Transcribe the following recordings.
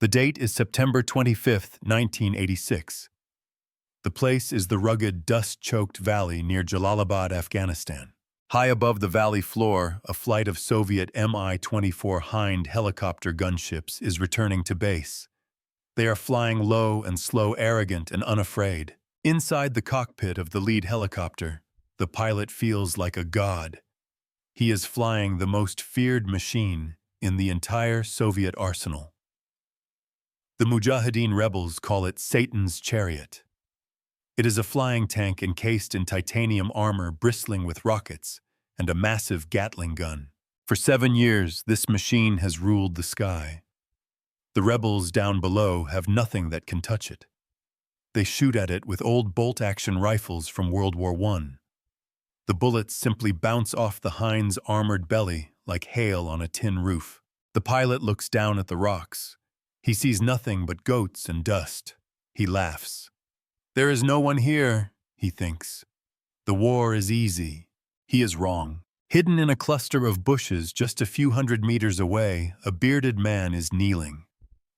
The date is September 25th, 1986. The place is the rugged, dust-choked valley near Jalalabad, Afghanistan. High above the valley floor, a flight of Soviet Mi-24 Hind helicopter gunships is returning to base. They are flying low and slow, arrogant and unafraid. Inside the cockpit of the lead helicopter, the pilot feels like a god. He is flying the most feared machine in the entire Soviet arsenal. The Mujahideen rebels call it Satan's Chariot. It is a flying tank encased in titanium armor bristling with rockets and a massive Gatling gun. For 7 years, this machine has ruled the sky. The rebels down below have nothing that can touch it. They shoot at it with old bolt-action rifles from World War I. The bullets simply bounce off the Hind's armored belly like hail on a tin roof. The pilot looks down at the rocks. He sees nothing but goats and dust. He laughs. There is no one here, he thinks. The war is easy. He is wrong. Hidden in a cluster of bushes just a few hundred meters away, a bearded man is kneeling.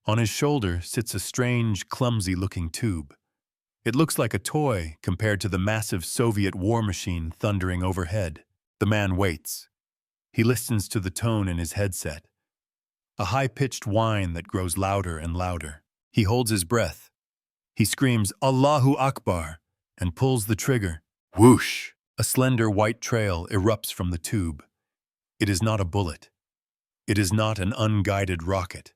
On his shoulder sits a strange, clumsy-looking tube. It looks like a toy compared to the massive Soviet war machine thundering overhead. The man waits. He listens to the tone in his headset. A high-pitched whine that grows louder and louder. He holds his breath. He screams, "Allahu Akbar," and pulls the trigger. Whoosh! A slender white trail erupts from the tube. It is not a bullet. It is not an unguided rocket.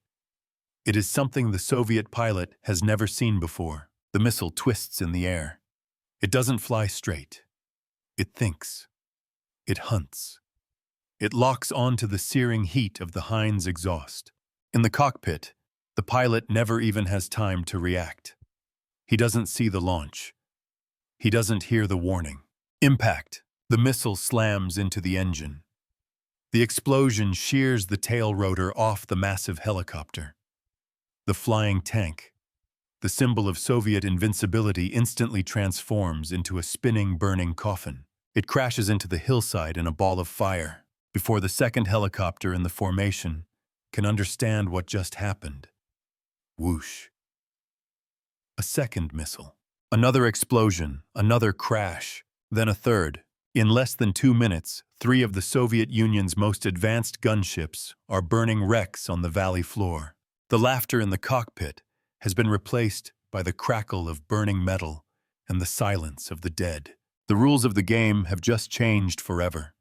It is something the Soviet pilot has never seen before. The missile twists in the air. It doesn't fly straight. It thinks. It hunts. It locks onto the searing heat of the Hind's exhaust. In the cockpit, the pilot never even has time to react. He doesn't see the launch. He doesn't hear the warning. Impact. The missile slams into the engine. The explosion shears the tail rotor off the massive helicopter. The flying tank, the symbol of Soviet invincibility, instantly transforms into a spinning, burning coffin. It crashes into the hillside in a ball of fire before the second helicopter in the formation can understand what just happened. Whoosh. A second missile. Another explosion, another crash, then a third. In less than 2 minutes, 3 of the Soviet Union's most advanced gunships are burning wrecks on the valley floor. The laughter in the cockpit has been replaced by the crackle of burning metal and the silence of the dead. The rules of the game have just changed forever.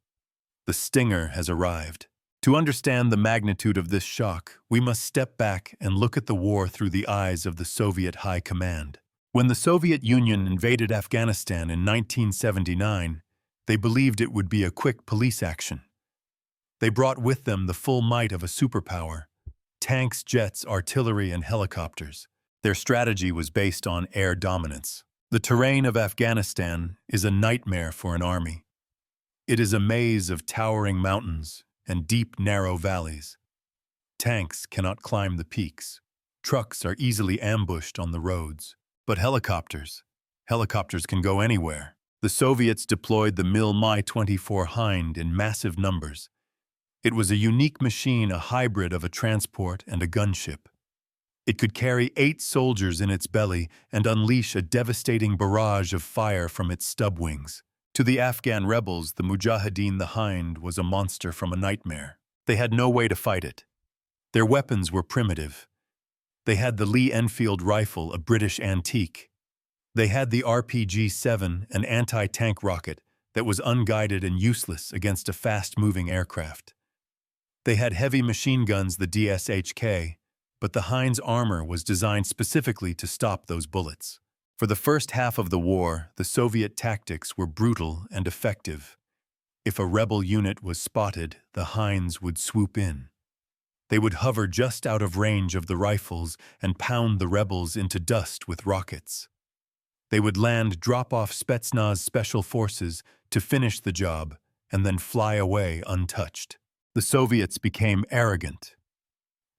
The Stinger has arrived. To understand the magnitude of this shock, we must step back and look at the war through the eyes of the Soviet High Command. When the Soviet Union invaded Afghanistan in 1979, they believed it would be a quick police action. They brought with them the full might of a superpower: tanks, jets, artillery, and helicopters. Their strategy was based on air dominance. The terrain of Afghanistan is a nightmare for an army. It is a maze of towering mountains and deep, narrow valleys. Tanks cannot climb the peaks. Trucks are easily ambushed on the roads. But helicopters can go anywhere. The Soviets deployed the Mi-24 Hind in massive numbers. It was a unique machine, a hybrid of a transport and a gunship. It could carry 8 soldiers in its belly and unleash a devastating barrage of fire from its stub wings. To the Afghan rebels, the Mujahideen, the Hind, was a monster from a nightmare. They had no way to fight it. Their weapons were primitive. They had the Lee Enfield rifle, a British antique. They had the RPG-7, an anti-tank rocket that was unguided and useless against a fast-moving aircraft. They had heavy machine guns, the DSHK, but the Hind's armor was designed specifically to stop those bullets. For the first half of the war, the Soviet tactics were brutal and effective. If a rebel unit was spotted, the Hinds would swoop in. They would hover just out of range of the rifles and pound the rebels into dust with rockets. They would land drop-off Spetsnaz special forces to finish the job and then fly away untouched. The Soviets became arrogant.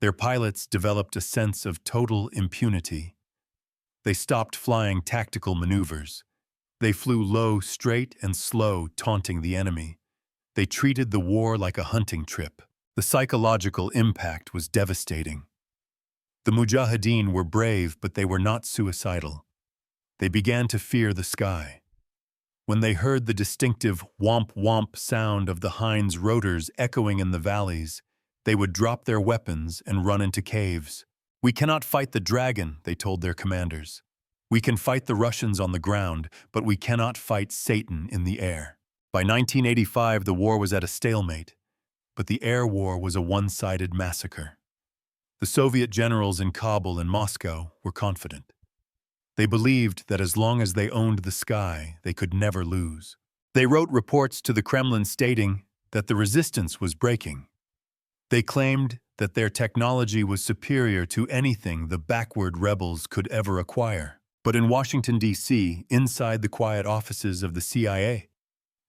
Their pilots developed a sense of total impunity. They stopped flying tactical maneuvers. They flew low, straight, and slow, taunting the enemy. They treated the war like a hunting trip. The psychological impact was devastating. The Mujahideen were brave, but they were not suicidal. They began to fear the sky. When they heard the distinctive whomp-whomp sound of the Hind's rotors echoing in the valleys, they would drop their weapons and run into caves. "We cannot fight the dragon," they told their commanders. "We can fight the Russians on the ground, but we cannot fight Satan in the air." By 1985, the war was at a stalemate, but the air war was a one-sided massacre. The Soviet generals in Kabul and Moscow were confident. They believed that as long as they owned the sky, they could never lose. They wrote reports to the Kremlin stating that the resistance was breaking. They claimed that their technology was superior to anything the backward rebels could ever acquire. But in Washington, D.C., inside the quiet offices of the CIA,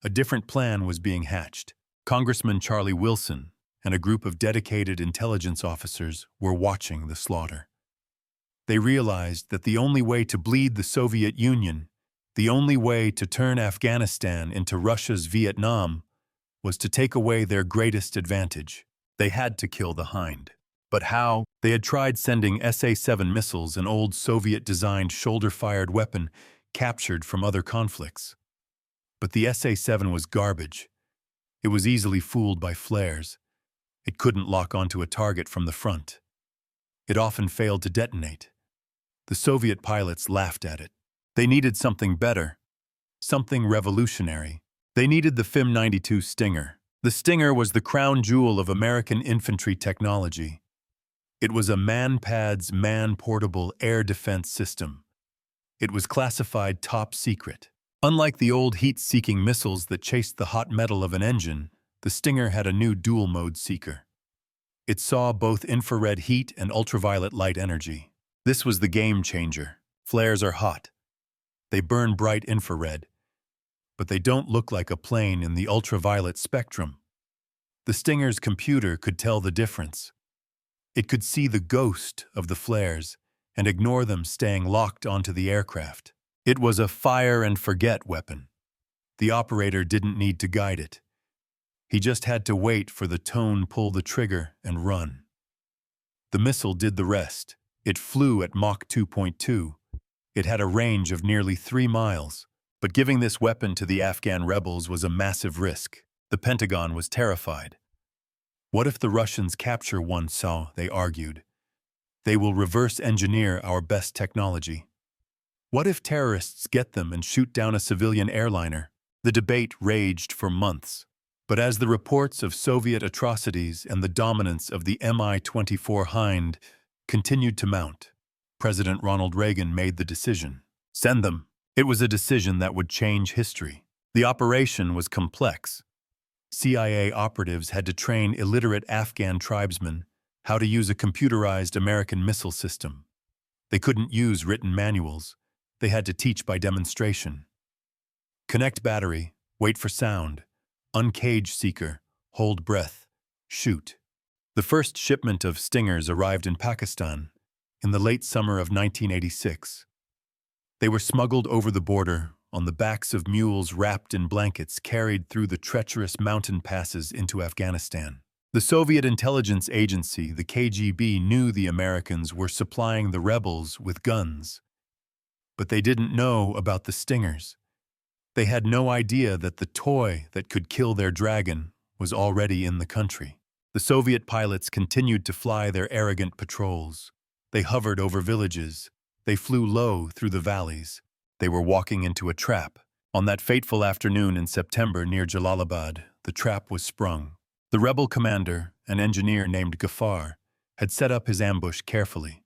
a different plan was being hatched. Congressman Charlie Wilson and a group of dedicated intelligence officers were watching the slaughter. They realized that the only way to bleed the Soviet Union, the only way to turn Afghanistan into Russia's Vietnam, was to take away their greatest advantage. They had to kill the Hind. But how? They had tried sending SA-7 missiles, an old Soviet-designed shoulder-fired weapon captured from other conflicts. But the SA-7 was garbage. It was easily fooled by flares. It couldn't lock onto a target from the front. It often failed to detonate. The Soviet pilots laughed at it. They needed something better, something revolutionary. They needed the FIM-92 Stinger. The Stinger was the crown jewel of American infantry technology. It was a man-pads, man-portable air defense system. It was classified top secret. Unlike the old heat-seeking missiles that chased the hot metal of an engine, the Stinger had a new dual-mode seeker. It saw both infrared heat and ultraviolet light energy. This was the game changer. Flares are hot. They burn bright infrared, but they don't look like a plane in the ultraviolet spectrum. The Stinger's computer could tell the difference. It could see the ghost of the flares and ignore them staying locked onto the aircraft. It was a fire-and-forget weapon. The operator didn't need to guide it. He just had to wait for the tone, pull the trigger, and run. The missile did the rest. It flew at Mach 2.2. It had a range of nearly 3 miles. But giving this weapon to the Afghan rebels was a massive risk. The Pentagon was terrified. What if the Russians capture one, so they argued? They will reverse engineer our best technology. What if terrorists get them and shoot down a civilian airliner? The debate raged for months. But as the reports of Soviet atrocities and the dominance of the Mi-24 Hind continued to mount, President Ronald Reagan made the decision. Send them. It was a decision that would change history. The operation was complex. CIA operatives had to train illiterate Afghan tribesmen how to use a computerized American missile system. They couldn't use written manuals. They had to teach by demonstration. Connect battery, wait for sound, uncage seeker, hold breath, shoot. The first shipment of Stingers arrived in Pakistan in the late summer of 1986. They were smuggled over the border on the backs of mules wrapped in blankets carried through the treacherous mountain passes into Afghanistan. The Soviet intelligence agency, the KGB, knew the Americans were supplying the rebels with guns. But they didn't know about the Stingers. They had no idea that the toy that could kill their dragon was already in the country. The Soviet pilots continued to fly their arrogant patrols. They hovered over villages. They flew low through the valleys. They were walking into a trap. On that fateful afternoon in September near Jalalabad, the trap was sprung. The rebel commander, an engineer named Ghaffar, had set up his ambush carefully.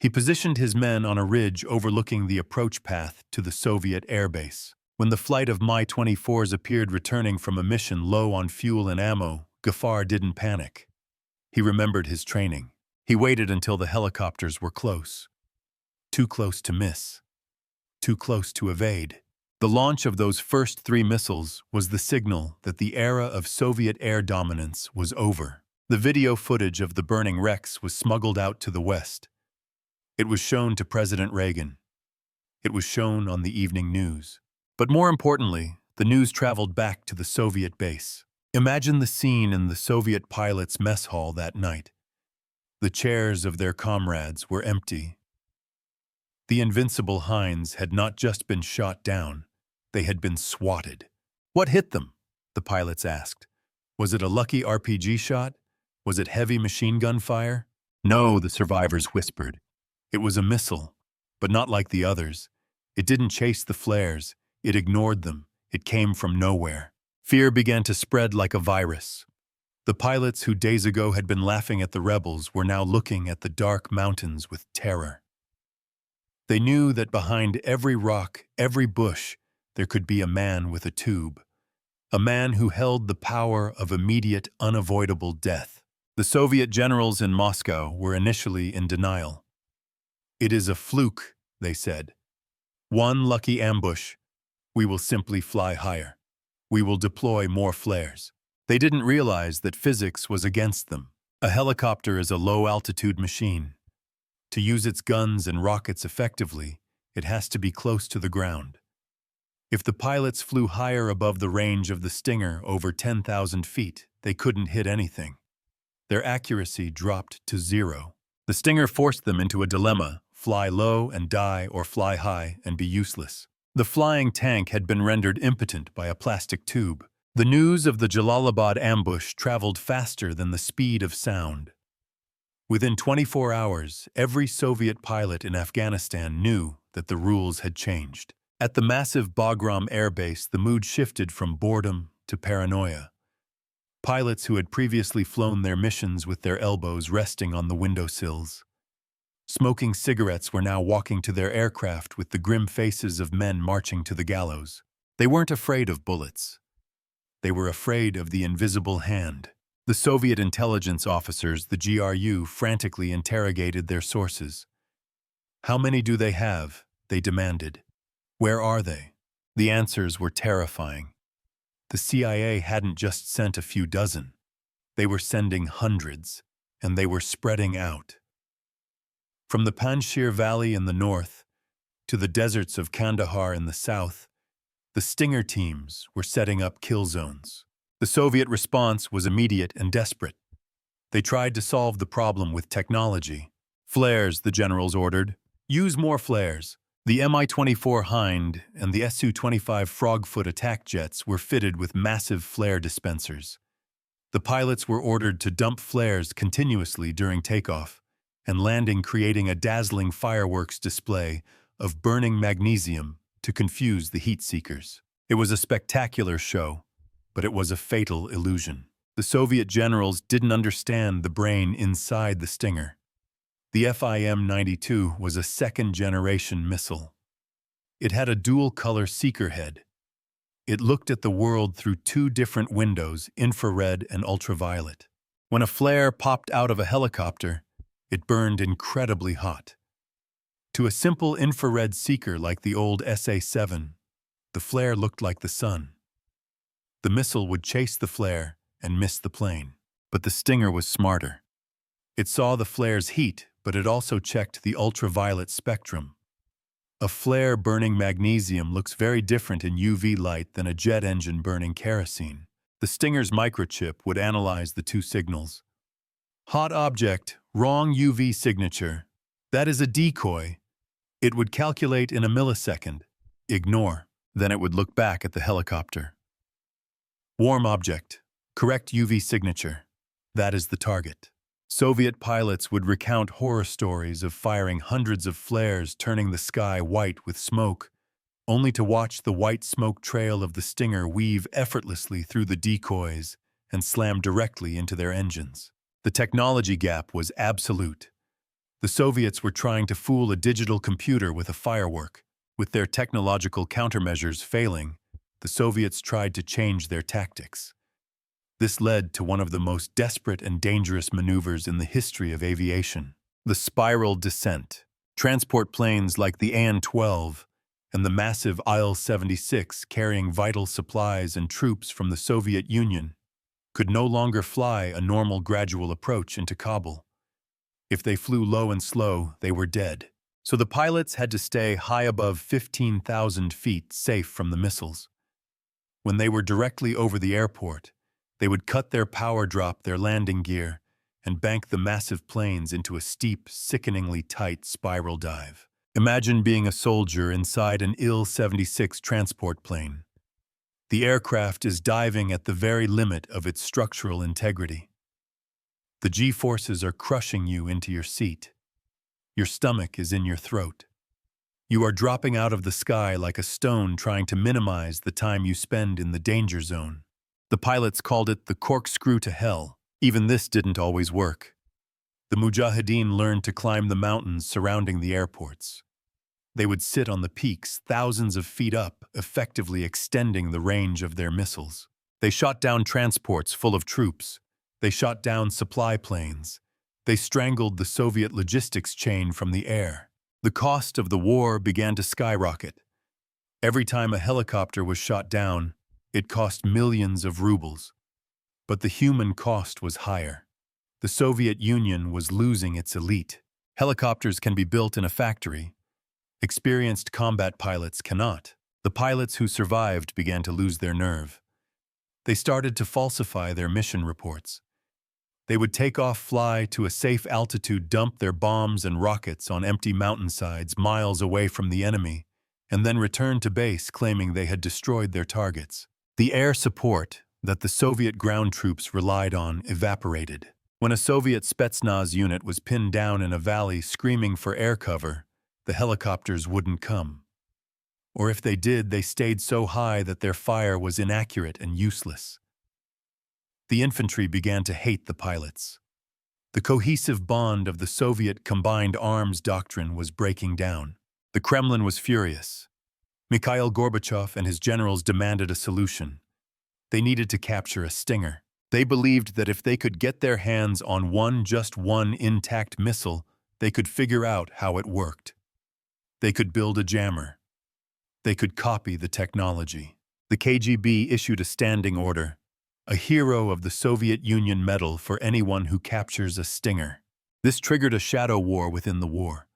He positioned his men on a ridge overlooking the approach path to the Soviet airbase. When the flight of Mi-24s appeared returning from a mission low on fuel and ammo, Ghaffar didn't panic. He remembered his training. He waited until the helicopters were close. Too close to miss. Too close to evade. The launch of those first 3 missiles was the signal that the era of Soviet air dominance was over. The video footage of the burning wrecks was smuggled out to the West. It was shown to President Reagan. It was shown on the evening news. But more importantly, the news traveled back to the Soviet base. Imagine the scene in the Soviet pilot's mess hall that night. The chairs of their comrades were empty. The invincible Hinds had not just been shot down, they had been swatted. What hit them? The pilots asked. Was it a lucky RPG shot? Was it heavy machine gun fire? No, the survivors whispered. It was a missile, but not like the others. It didn't chase the flares. It ignored them. It came from nowhere. Fear began to spread like a virus. The pilots who days ago had been laughing at the rebels were now looking at the dark mountains with terror. They knew that behind every rock, every bush, there could be a man with a tube. A man who held the power of immediate, unavoidable death. The Soviet generals in Moscow were initially in denial. It is a fluke, they said. One lucky ambush. We will simply fly higher. We will deploy more flares. They didn't realize that physics was against them. A helicopter is a low-altitude machine. To use its guns and rockets effectively, it has to be close to the ground. If the pilots flew higher above the range of the Stinger over 10,000 feet, they couldn't hit anything. Their accuracy dropped to zero. The Stinger forced them into a dilemma: fly low and die, or fly high and be useless. The flying tank had been rendered impotent by a plastic tube. The news of the Jalalabad ambush traveled faster than the speed of sound. Within 24 hours, every Soviet pilot in Afghanistan knew that the rules had changed. At the massive Bagram air base, the mood shifted from boredom to paranoia. Pilots who had previously flown their missions with their elbows resting on the windowsills, smoking cigarettes, were now walking to their aircraft with the grim faces of men marching to the gallows. They weren't afraid of bullets. They were afraid of the invisible hand. The Soviet intelligence officers, the GRU, frantically interrogated their sources. How many do they have? They demanded. Where are they? The answers were terrifying. The CIA hadn't just sent a few dozen. They were sending hundreds, and they were spreading out. From the Panjshir Valley in the north to the deserts of Kandahar in the south, the Stinger teams were setting up kill zones. The Soviet response was immediate and desperate. They tried to solve the problem with technology. Flares, the generals ordered. Use more flares. The Mi-24 Hind and the Su-25 Frogfoot attack jets were fitted with massive flare dispensers. The pilots were ordered to dump flares continuously during takeoff and landing, creating a dazzling fireworks display of burning magnesium to confuse the heat seekers. It was a spectacular show, but it was a fatal illusion. The Soviet generals didn't understand the brain inside the Stinger. The FIM-92 was a second-generation missile. It had a dual-color seeker head. It looked at the world through two different windows, infrared and ultraviolet. When a flare popped out of a helicopter, it burned incredibly hot. To a simple infrared seeker like the old SA-7, the flare looked like the sun. The missile would chase the flare and miss the plane. But the Stinger was smarter. It saw the flare's heat, but it also checked the ultraviolet spectrum. A flare burning magnesium looks very different in UV light than a jet engine burning kerosene. The Stinger's microchip would analyze the two signals. Hot object, wrong UV signature. That is a decoy. It would calculate in a millisecond. Ignore. Then it would look back at the helicopter. Warm object, correct UV signature. That is the target. Soviet pilots would recount horror stories of firing hundreds of flares, turning the sky white with smoke, only to watch the white smoke trail of the Stinger weave effortlessly through the decoys and slam directly into their engines. The technology gap was absolute. The Soviets were trying to fool a digital computer with a firework. With their technological countermeasures failing, the Soviets tried to change their tactics. This led to one of the most desperate and dangerous maneuvers in the history of aviation: the spiral descent. Transport planes like the An-12 and the massive Il-76 carrying vital supplies and troops from the Soviet Union could no longer fly a normal gradual approach into Kabul. If they flew low and slow, they were dead. So the pilots had to stay high above 15,000 feet, safe from the missiles. When they were directly over the airport, they would cut their power, drop their landing gear, and bank the massive planes into a steep, sickeningly tight spiral dive. Imagine being a soldier inside an Il-76 transport plane. The aircraft is diving at the very limit of its structural integrity. The G-forces are crushing you into your seat. Your stomach is in your throat. You are dropping out of the sky like a stone, trying to minimize the time you spend in the danger zone. The pilots called it the corkscrew to hell. Even this didn't always work. The Mujahideen learned to climb the mountains surrounding the airports. They would sit on the peaks thousands of feet up, effectively extending the range of their missiles. They shot down transports full of troops. They shot down supply planes. They strangled the Soviet logistics chain from the air. The cost of the war began to skyrocket. Every time a helicopter was shot down, it cost millions of rubles. But the human cost was higher. The Soviet Union was losing its elite. Helicopters can be built in a factory. Experienced combat pilots cannot. The pilots who survived began to lose their nerve. They started to falsify their mission reports. They would take off, fly to a safe altitude, dump their bombs and rockets on empty mountainsides miles away from the enemy, and then return to base claiming they had destroyed their targets. The air support that the Soviet ground troops relied on evaporated. When a Soviet Spetsnaz unit was pinned down in a valley screaming for air cover, the helicopters wouldn't come. Or if they did, they stayed so high that their fire was inaccurate and useless. The infantry began to hate the pilots. The cohesive bond of the Soviet combined arms doctrine was breaking down. The Kremlin was furious. Mikhail Gorbachev and his generals demanded a solution. They needed to capture a Stinger. They believed that if they could get their hands on just one intact missile, they could figure out how it worked. They could build a jammer. They could copy the technology. The KGB issued a standing order, a hero of the Soviet Union medal for anyone who captures a Stinger. This triggered a shadow war within the war.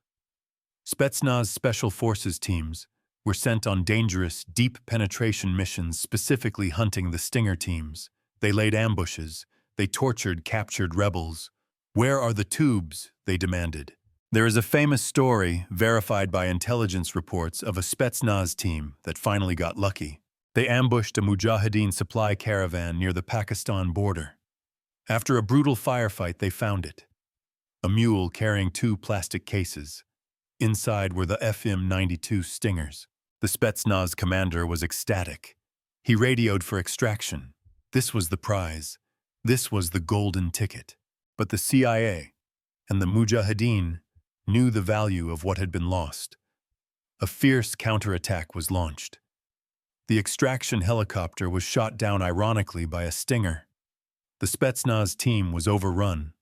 Spetsnaz special forces teams were sent on dangerous, deep penetration missions specifically hunting the Stinger teams. They laid ambushes. They tortured captured rebels. "Where are the tubes?" they demanded. There is a famous story, verified by intelligence reports, of a Spetsnaz team that finally got lucky. They ambushed a Mujahideen supply caravan near the Pakistan border. After a brutal firefight, they found it. A mule carrying 2 plastic cases. Inside were the FIM-92 Stingers. The Spetsnaz commander was ecstatic. He radioed for extraction. This was the prize. This was the golden ticket. But the CIA and the Mujahideen knew the value of what had been lost. A fierce counterattack was launched. The extraction helicopter was shot down ironically by a Stinger. The Spetsnaz team was overrun.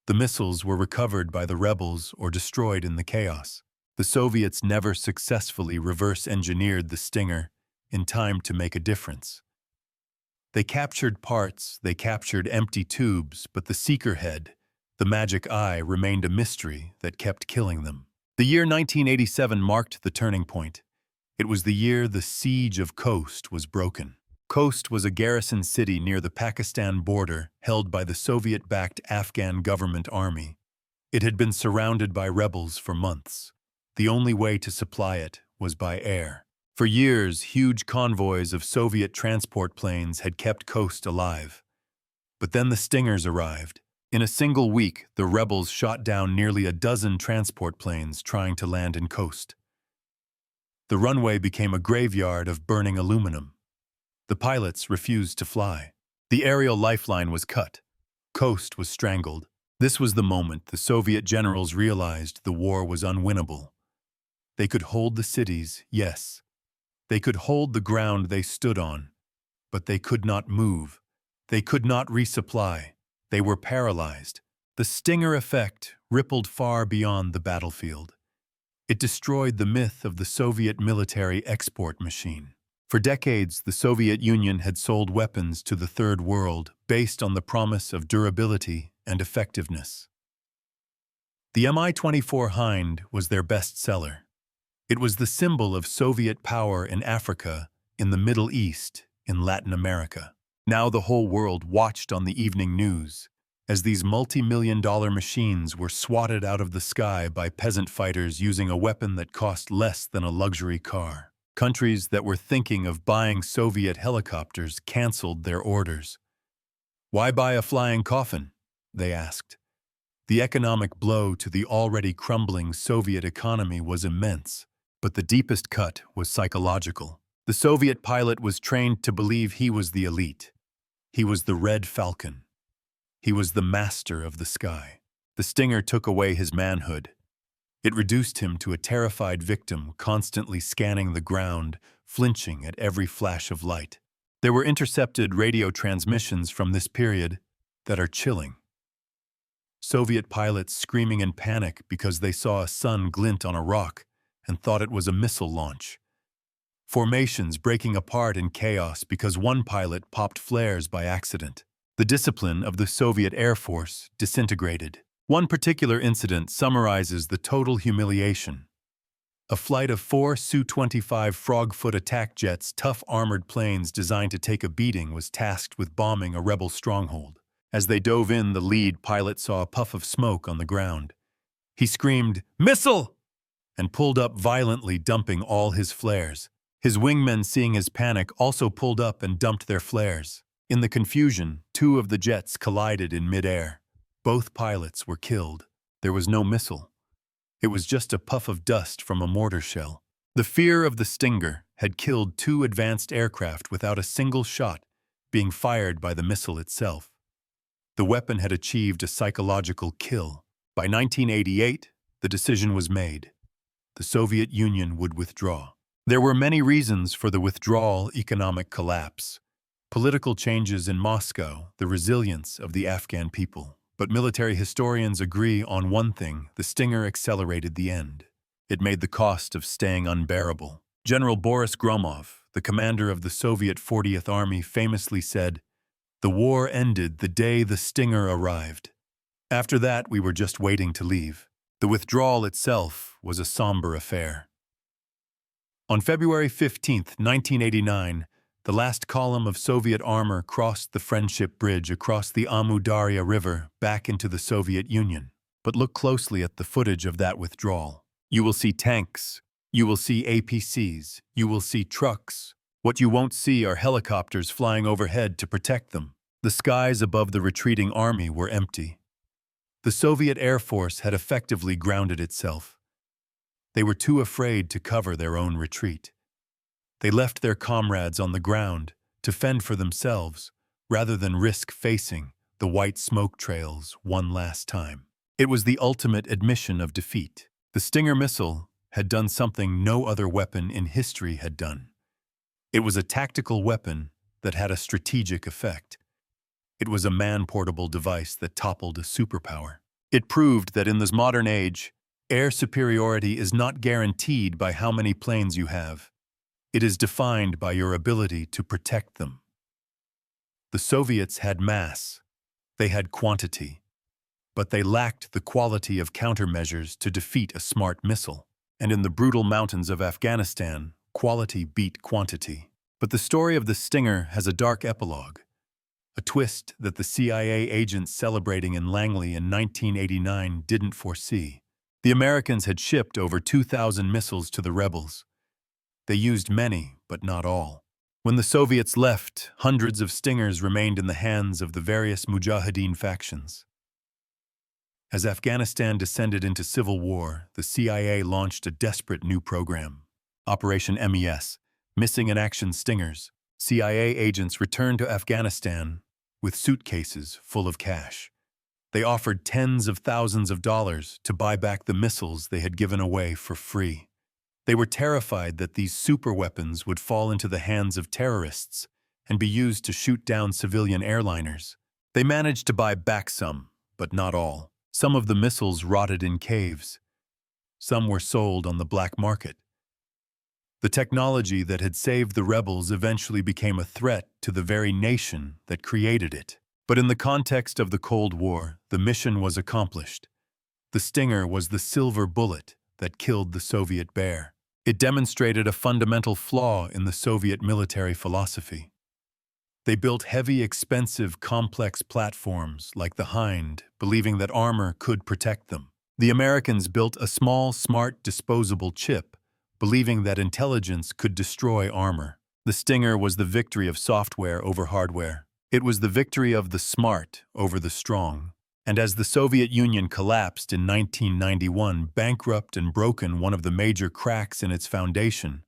The missiles were recovered by the rebels or destroyed in the chaos. The Soviets never successfully reverse-engineered the Stinger in time to make a difference. They captured parts, they captured empty tubes, but the seeker head, the magic eye, remained a mystery that kept killing them. The year 1987 marked the turning point. It was the year the siege of Khost was broken. Khost was a garrison city near the Pakistan border held by the Soviet-backed Afghan government army. It had been surrounded by rebels for months. The only way to supply it was by air. For years, huge convoys of Soviet transport planes had kept Khost alive. But then the Stingers arrived. In a single week, the rebels shot down nearly a dozen transport planes trying to land in Khost. The runway became a graveyard of burning aluminum. The pilots refused to fly. The aerial lifeline was cut. Khost was strangled. This was the moment the Soviet generals realized the war was unwinnable. They could hold the cities, yes. They could hold the ground they stood on. But they could not move. They could not resupply. They were paralyzed. The Stinger effect rippled far beyond the battlefield. It destroyed the myth of the Soviet military export machine. For decades, the Soviet Union had sold weapons to the Third World based on the promise of durability and effectiveness. The Mi-24 Hind was their best seller. It was the symbol of Soviet power in Africa, in the Middle East, in Latin America. Now the whole world watched on the evening news. as these multi-million-dollar machines were swatted out of the sky by peasant fighters using a weapon that cost less than a luxury car. Countries that were thinking of buying Soviet helicopters canceled their orders. "Why buy a flying coffin?" they asked. The economic blow to the already crumbling Soviet economy was immense, but the deepest cut was psychological. The Soviet pilot was trained to believe he was the elite. He was the Red Falcon. He was the master of the sky. The Stinger took away his manhood. It reduced him to a terrified victim, constantly scanning the ground, flinching at every flash of light. There were intercepted radio transmissions from this period that are chilling. Soviet pilots screaming in panic because they saw a sun glint on a rock and thought it was a missile launch. Formations breaking apart in chaos because one pilot popped flares by accident. The discipline of the Soviet Air Force disintegrated. One particular incident summarizes the total humiliation. A flight of 4 Su-25 Frogfoot attack jets, tough armored planes designed to take a beating, was tasked with bombing a rebel stronghold. As they dove in, the lead pilot saw a puff of smoke on the ground. He screamed, "Missile!" and pulled up violently, dumping all his flares. His wingmen, seeing his panic, also pulled up and dumped their flares. In the confusion, 2 of the jets collided in midair. Both pilots were killed. There was no missile. It was just a puff of dust from a mortar shell. The fear of the Stinger had killed 2 advanced aircraft without a single shot being fired by the missile itself. The weapon had achieved a psychological kill. By 1988, the decision was made. The Soviet Union would withdraw. There were many reasons for the withdrawal: economic collapse, political changes in Moscow, the resilience of the Afghan people. But military historians agree on one thing: the Stinger accelerated the end. It made the cost of staying unbearable. General Boris Gromov, the commander of the Soviet 40th Army, famously said, "The war ended the day the Stinger arrived. After that, we were just waiting to leave." The withdrawal itself was a somber affair. On February 15, 1989, the last column of Soviet armor crossed the Friendship Bridge across the Amu Darya River back into the Soviet Union. But look closely at the footage of that withdrawal. You will see tanks. You will see APCs. You will see trucks. What you won't see are helicopters flying overhead to protect them. The skies above the retreating army were empty. The Soviet Air Force had effectively grounded itself. They were too afraid to cover their own retreat. They left their comrades on the ground to fend for themselves rather than risk facing the white smoke trails one last time. It was the ultimate admission of defeat. The Stinger missile had done something no other weapon in history had done. It was a tactical weapon that had a strategic effect. It was a man-portable device that toppled a superpower. It proved that in this modern age, air superiority is not guaranteed by how many planes you have. It is defined by your ability to protect them. The Soviets had mass. They had quantity. But they lacked the quality of countermeasures to defeat a smart missile. And in the brutal mountains of Afghanistan, quality beat quantity. But the story of the Stinger has a dark epilogue. A twist that the CIA agents celebrating in Langley in 1989 didn't foresee. The Americans had shipped over 2,000 missiles to the rebels. They used many, but not all. When the Soviets left, hundreds of Stingers remained in the hands of the various Mujahideen factions. As Afghanistan descended into civil war, the CIA launched a desperate new program. Operation MES, Missing in Action Stingers. CIA agents returned to Afghanistan with suitcases full of cash. They offered tens of thousands of dollars to buy back the missiles they had given away for free. They were terrified that these superweapons would fall into the hands of terrorists and be used to shoot down civilian airliners. They managed to buy back some, but not all. Some of the missiles rotted in caves. Some were sold on the black market. The technology that had saved the rebels eventually became a threat to the very nation that created it. But in the context of the Cold War, the mission was accomplished. The Stinger was the silver bullet that killed the Soviet bear. It demonstrated a fundamental flaw in the Soviet military philosophy. They built heavy, expensive, complex platforms like the Hind, believing that armor could protect them. The Americans built a small, smart, disposable chip, believing that intelligence could destroy armor. The Stinger was the victory of software over hardware. It was the victory of the smart over the strong. And as the Soviet Union collapsed in 1991, bankrupt and broken, one of the major cracks in its foundation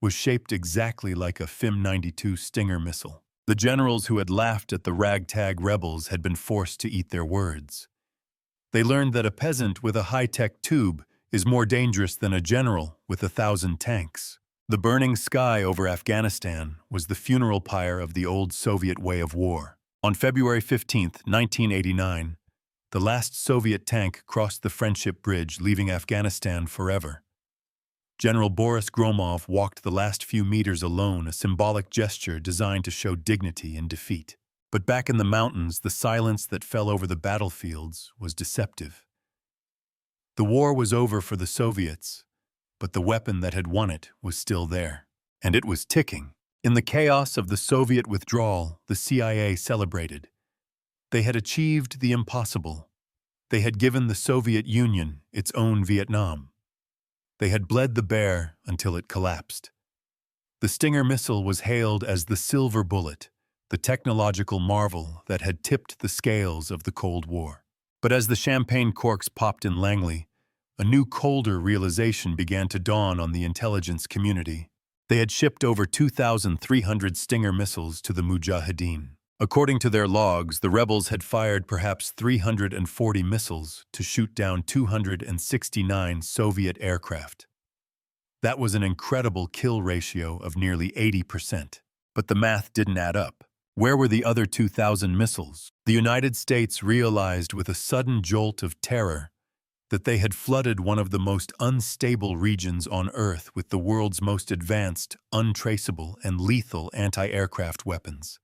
was shaped exactly like a FIM-92 Stinger missile. The generals who had laughed at the ragtag rebels had been forced to eat their words. They learned that a peasant with a high-tech tube is more dangerous than a general with 1,000 tanks. The burning sky over Afghanistan was the funeral pyre of the old Soviet way of war. On February 15, 1989, the last Soviet tank crossed the Friendship Bridge, leaving Afghanistan forever. General Boris Gromov walked the last few meters alone, a symbolic gesture designed to show dignity in defeat. But back in the mountains, the silence that fell over the battlefields was deceptive. The war was over for the Soviets, but the weapon that had won it was still there, and it was ticking. In the chaos of the Soviet withdrawal, the CIA celebrated. They had achieved the impossible. They had given the Soviet Union its own Vietnam. They had bled the bear until it collapsed. The Stinger missile was hailed as the silver bullet, the technological marvel that had tipped the scales of the Cold War. But as the champagne corks popped in Langley, a new, colder realization began to dawn on the intelligence community. They had shipped over 2,300 Stinger missiles to the Mujahideen. According to their logs, the rebels had fired perhaps 340 missiles to shoot down 269 Soviet aircraft. That was an incredible kill ratio of nearly 80%. But the math didn't add up. Where were the other 2,000 missiles? The United States realized with a sudden jolt of terror that they had flooded one of the most unstable regions on Earth with the world's most advanced, untraceable, and lethal anti-aircraft weapons.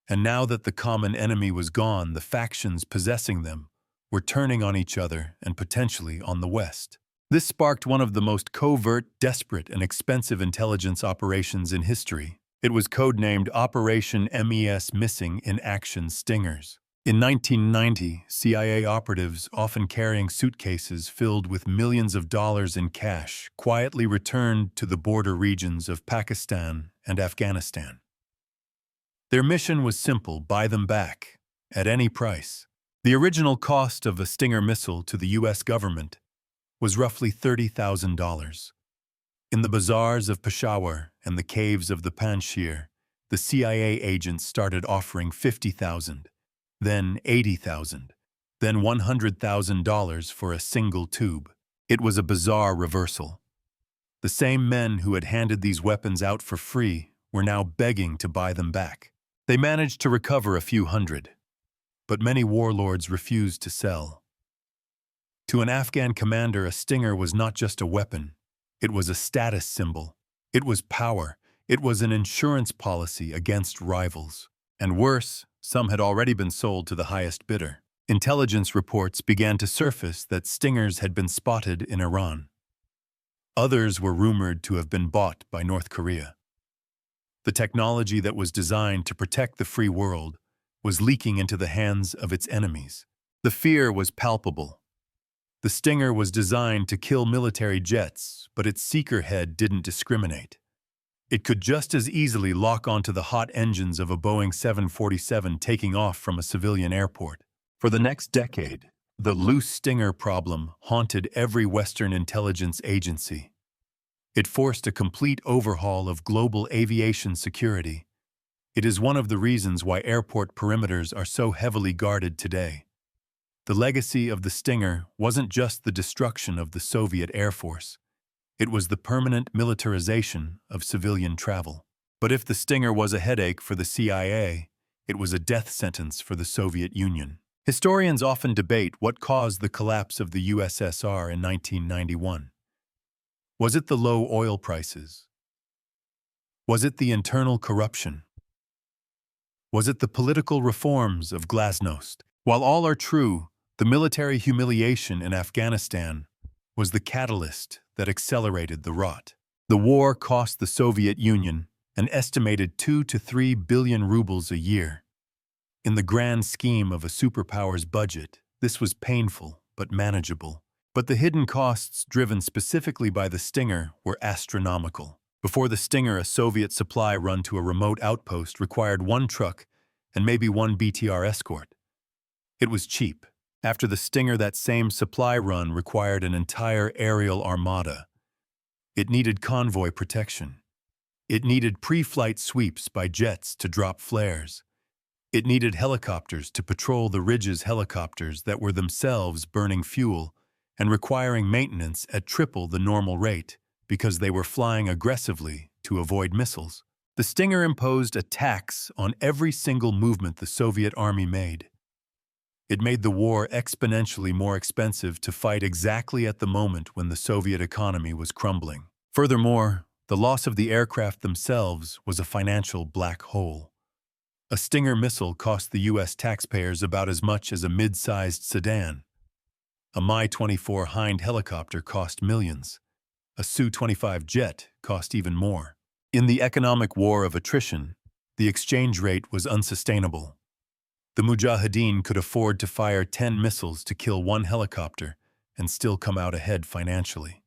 And now that the common enemy was gone, the factions possessing them were turning on each other and potentially on the West. This sparked one of the most covert, desperate, and expensive intelligence operations in history. It was codenamed Operation MES Missing in Action Stingers. In 1990, CIA operatives, often carrying suitcases filled with millions of dollars in cash, quietly returned to the border regions of Pakistan and Afghanistan. Their mission was simple: buy them back, at any price. The original cost of a Stinger missile to the U.S. government was roughly $30,000. In the bazaars of Peshawar and the caves of the Panjshir, the CIA agents started offering $50,000, then $80,000, then $100,000 for a single tube. It was a bizarre reversal. The same men who had handed these weapons out for free were now begging to buy them back. They managed to recover a few hundred, but many warlords refused to sell. To an Afghan commander, a Stinger was not just a weapon. It was a status symbol. It was power. It was an insurance policy against rivals. And worse, some had already been sold to the highest bidder. Intelligence reports began to surface that Stingers had been spotted in Iran. Others were rumored to have been bought by North Korea. The technology that was designed to protect the free world was leaking into the hands of its enemies. The fear was palpable. The Stinger was designed to kill military jets, but its seeker head didn't discriminate. It could just as easily lock onto the hot engines of a Boeing 747 taking off from a civilian airport. For the next decade, the loose Stinger problem haunted every Western intelligence agency. It forced a complete overhaul of global aviation security. It is one of the reasons why airport perimeters are so heavily guarded today. The legacy of the Stinger wasn't just the destruction of the Soviet Air Force. It was the permanent militarization of civilian travel. But if the Stinger was a headache for the CIA, it was a death sentence for the Soviet Union. Historians often debate what caused the collapse of the USSR in 1991. Was it the low oil prices? Was it the internal corruption? Was it the political reforms of Glasnost? While all are true, the military humiliation in Afghanistan was the catalyst that accelerated the rot. The war cost the Soviet Union an estimated 2 to 3 billion rubles a year. In the grand scheme of a superpower's budget, this was painful but manageable. But the hidden costs driven specifically by the Stinger were astronomical. Before the Stinger, a Soviet supply run to a remote outpost required one truck and maybe one BTR escort. It was cheap. After the Stinger, that same supply run required an entire aerial armada. It needed convoy protection. It needed pre-flight sweeps by jets to drop flares. It needed helicopters to patrol the ridges, helicopters that were themselves burning fuel and requiring maintenance at triple the normal rate because they were flying aggressively to avoid missiles. The Stinger imposed a tax on every single movement the Soviet army made. It made the war exponentially more expensive to fight exactly at the moment when the Soviet economy was crumbling. Furthermore, the loss of the aircraft themselves was a financial black hole. A Stinger missile cost the U.S. taxpayers about as much as a mid-sized sedan. A Mi-24 Hind helicopter cost millions. A Su-25 jet cost even more. In the economic war of attrition, the exchange rate was unsustainable. The Mujahideen could afford to fire 10 missiles to kill one helicopter and still come out ahead financially.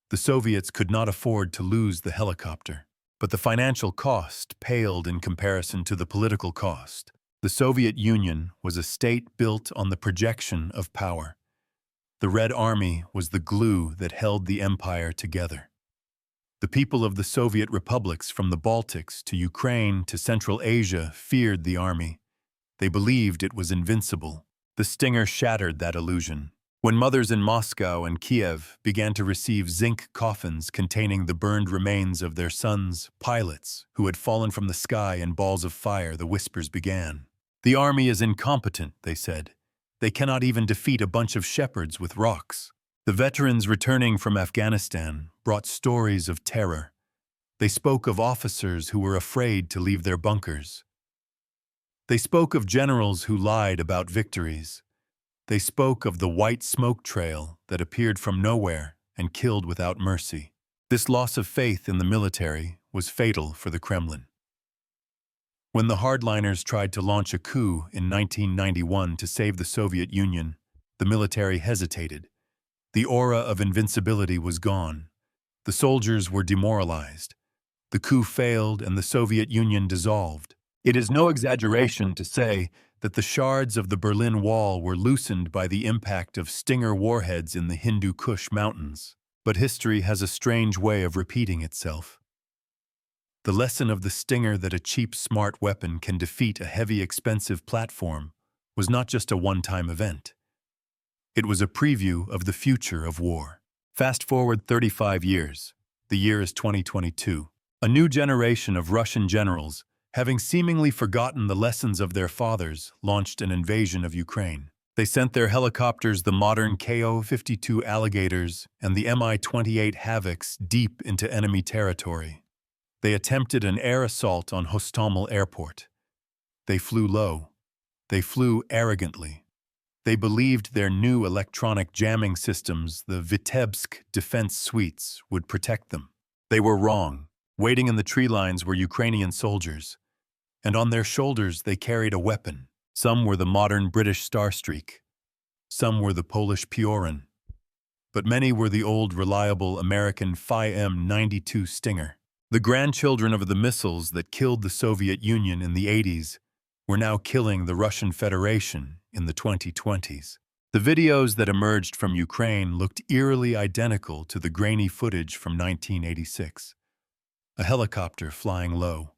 The Soviets could not afford to lose the helicopter, but the financial cost paled in comparison to the political cost. The Soviet Union was a state built on the projection of power. The Red Army was the glue that held the empire together. The people of the Soviet republics from the Baltics to Ukraine to Central Asia feared the army. They believed it was invincible. The Stinger shattered that illusion. When mothers in Moscow and Kiev began to receive zinc coffins containing the burned remains of their sons, pilots, who had fallen from the sky in balls of fire, the whispers began. The army is incompetent, they said. They cannot even defeat a bunch of shepherds with rocks. The veterans returning from Afghanistan brought stories of terror. They spoke of officers who were afraid to leave their bunkers. They spoke of generals who lied about victories. They spoke of the white smoke trail that appeared from nowhere and killed without mercy. This loss of faith in the military was fatal for the Kremlin. When the hardliners tried to launch a coup in 1991 to save the Soviet Union, the military hesitated. The aura of invincibility was gone. The soldiers were demoralized. The coup failed and the Soviet Union dissolved. It is no exaggeration to say that the shards of the Berlin Wall were loosened by the impact of Stinger warheads in the Hindu Kush Mountains. But history has a strange way of repeating itself. The lesson of the Stinger that a cheap, smart weapon can defeat a heavy, expensive platform was not just a one-time event. It was a preview of the future of war. Fast forward 35 years. The year is 2022. A new generation of Russian generals, having seemingly forgotten the lessons of their fathers, launched an invasion of Ukraine. They sent their helicopters, the modern Ko-52 Alligators and the Mi-28 Havocs, deep into enemy territory. They attempted an air assault on Hostomel Airport. They flew low. They flew arrogantly. They believed their new electronic jamming systems, the Vitebsk defense suites, would protect them. They were wrong. Waiting in the tree lines were Ukrainian soldiers, and on their shoulders they carried a weapon. Some were the modern British Starstreak. Some were the Polish Piorin. But many were the old, reliable American FIM-92 Stinger. The grandchildren of the missiles that killed the Soviet Union in the 80s were now killing the Russian Federation in the 2020s. The videos that emerged from Ukraine looked eerily identical to the grainy footage from 1986. A helicopter flying low,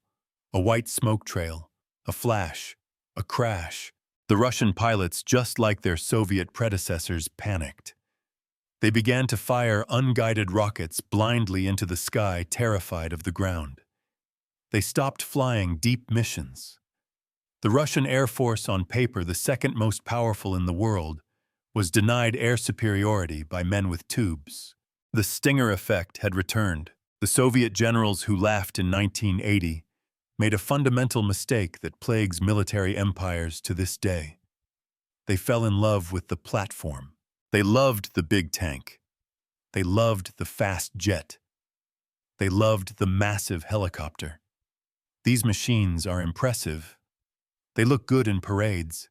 a white smoke trail, a flash, a crash. The Russian pilots, just like their Soviet predecessors, panicked. They began to fire unguided rockets blindly into the sky, terrified of the ground. They stopped flying deep missions. The Russian Air Force, on paper the second most powerful in the world, was denied air superiority by men with tubes. The Stinger effect had returned. The Soviet generals who laughed in 1980 made a fundamental mistake that plagues military empires to this day. They fell in love with the platform. They loved the big tank. They loved the fast jet. They loved the massive helicopter. These machines are impressive. They look good in parades.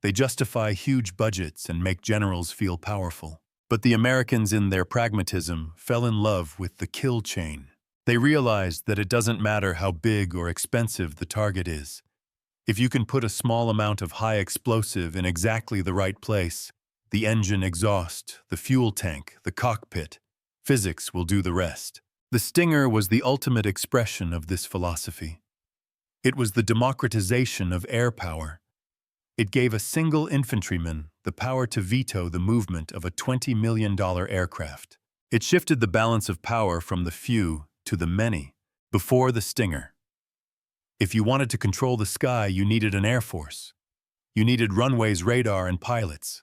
They justify huge budgets and make generals feel powerful. But the Americans, in their pragmatism, fell in love with the kill chain. They realized that it doesn't matter how big or expensive the target is. If you can put a small amount of high explosive in exactly the right place, the engine exhaust, the fuel tank, the cockpit, physics will do the rest. The Stinger was the ultimate expression of this philosophy. It was the democratization of air power. It gave a single infantryman the power to veto the movement of a $20 million aircraft. It shifted the balance of power from the few to the many. Before the Stinger, if you wanted to control the sky, you needed an air force. You needed runways, radar, and pilots.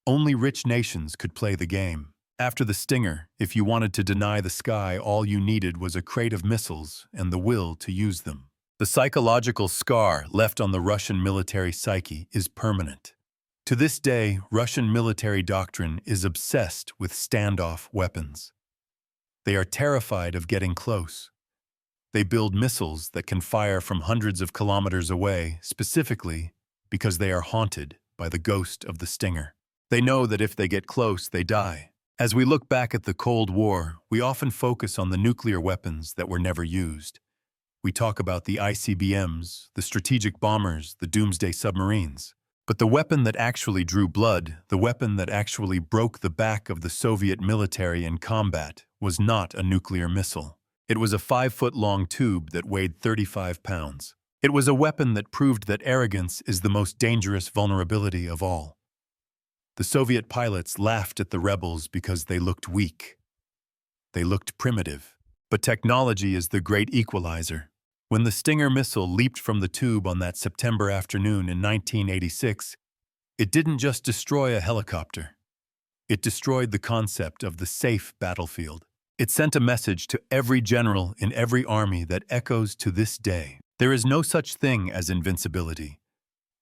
Only rich nations could play the game. After the Stinger, if you wanted to deny the sky, all you needed was a crate of missiles and the will to use them. The psychological scar left on the Russian military psyche is permanent. To this day, Russian military doctrine is obsessed with standoff weapons. They are terrified of getting close. They build missiles that can fire from hundreds of kilometers away, specifically because they are haunted by the ghost of the Stinger. They know that if they get close, they die. As we look back at the Cold War, we often focus on the nuclear weapons that were never used. We talk about the ICBMs, the strategic bombers, the doomsday submarines. But the weapon that actually drew blood, the weapon that actually broke the back of the Soviet military in combat, was not a nuclear missile. It was a 5-foot-long tube that weighed 35 pounds. It was a weapon that proved that arrogance is the most dangerous vulnerability of all. The Soviet pilots laughed at the rebels because they looked weak. They looked primitive. But technology is the great equalizer. When the Stinger missile leaped from the tube on that September afternoon in 1986, it didn't just destroy a helicopter. It destroyed the concept of the safe battlefield. It sent a message to every general in every army that echoes to this day. There is no such thing as invincibility.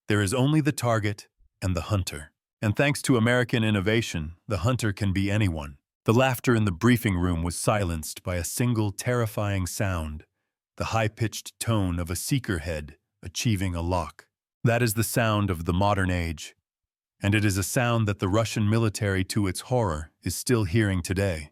There is only the target and the hunter. And thanks to American innovation, the hunter can be anyone. The laughter in the briefing room was silenced by a single terrifying sound, the high-pitched tone of a seeker head achieving a lock. That is the sound of the modern age, and it is a sound that the Russian military, to its horror, is still hearing today.